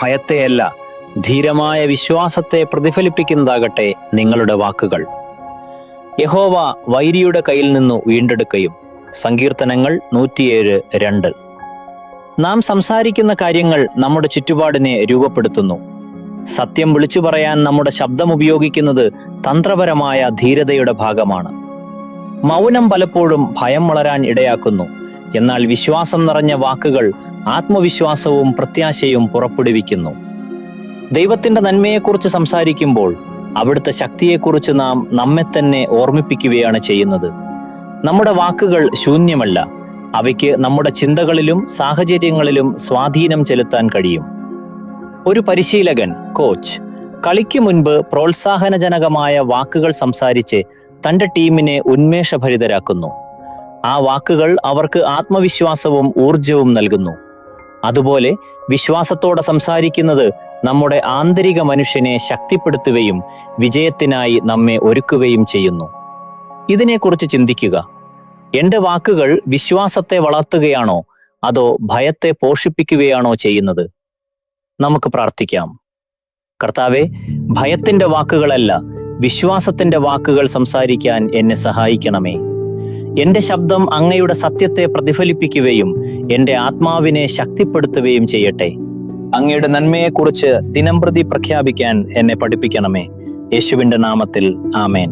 ഭയത്തെയല്ല, ധീരമായ വിശ്വാസത്തെ പ്രതിഫലിപ്പിക്കുന്നതാകട്ടെ നിങ്ങളുടെ വാക്കുകൾ. യഹോവ വൈരിയുടെ കയ്യിൽ നിന്നു വീണ്ടെടുക്കുകയും. സങ്കീർത്തനങ്ങൾ 107:2. നാം സംസാരിക്കുന്ന കാര്യങ്ങൾ നമ്മുടെ ചുറ്റുപാടിനെ രൂപപ്പെടുത്തുന്നു. സത്യം വിളിച്ചു പറയാൻ നമ്മുടെ ശബ്ദം ഉപയോഗിക്കുന്നത് തന്ത്രപരമായ ധീരതയുടെ ഭാഗമാണ്. മൗനം പലപ്പോഴും ഭയം വളരാൻ ഇടയാക്കുന്നു. എന്നാൽ വിശ്വാസം നിറഞ്ഞ വാക്കുകൾ ആത്മവിശ്വാസവും പ്രത്യാശയും പുറപ്പെടുവിക്കുന്നു. ദൈവത്തിന്റെ നന്മയെക്കുറിച്ച് സംസാരിക്കുമ്പോൾ അവിടുത്തെ ശക്തിയെക്കുറിച്ച് നാം നമ്മെ തന്നെ ഓർമ്മിപ്പിക്കുകയാണ് ചെയ്യുന്നത്. നമ്മുടെ വാക്കുകൾ ശൂന്യമല്ല. അവയ്ക്ക് നമ്മുടെ ചിന്തകളിലും സാഹചര്യങ്ങളിലും സ്വാധീനം ചെലുത്താൻ കഴിയും. ഒരു പരിശീലകൻ, കോച്ച്, കളിക്ക് മുൻപ് പ്രോത്സാഹനജനകമായ വാക്കുകൾ സംസാരിച്ച് തന്റെ ടീമിനെ ഉന്മേഷഭരിതരാക്കുന്നു. ആ വാക്കുകൾ അവർക്ക് ആത്മവിശ്വാസവും ഊർജവും നൽകുന്നു. അതുപോലെ വിശ്വാസത്തോടെ സംസാരിക്കുന്നത് നമ്മുടെ ആന്തരിക മനുഷ്യനെ ശക്തിപ്പെടുത്തുകയും വിജയത്തിനായി നമ്മെ ഒരുക്കുകയും ചെയ്യുന്നു. ഇതിനെക്കുറിച്ച് ചിന്തിക്കുക. എൻ്റെ വാക്കുകൾ വിശ്വാസത്തെ വളർത്തുകയാണോ അതോ ഭയത്തെ പോഷിപ്പിക്കുകയാണോ ചെയ്യുന്നത്? നമുക്ക് പ്രാർത്ഥിക്കാം. കർത്താവേ, ഭയത്തിന്റെ വാക്കുകളല്ല, വിശ്വാസത്തിന്റെ വാക്കുകൾ സംസാരിക്കാൻ എന്നെ സഹായിക്കണമേ. എന്റെ ശബ്ദം അങ്ങയുടെ സത്യത്തെ പ്രതിഫലിപ്പിക്കുകയും എന്റെ ആത്മാവിനെ ശക്തിപ്പെടുത്തുകയും ചെയ്യട്ടെ. അങ്ങയുടെ നന്മയെക്കുറിച്ച് ദിനംപ്രതി പ്രഖ്യാപിക്കാൻ എന്നെ പഠിപ്പിക്കണമേ. യേശുവിന്റെ നാമത്തിൽ ആമേൻ.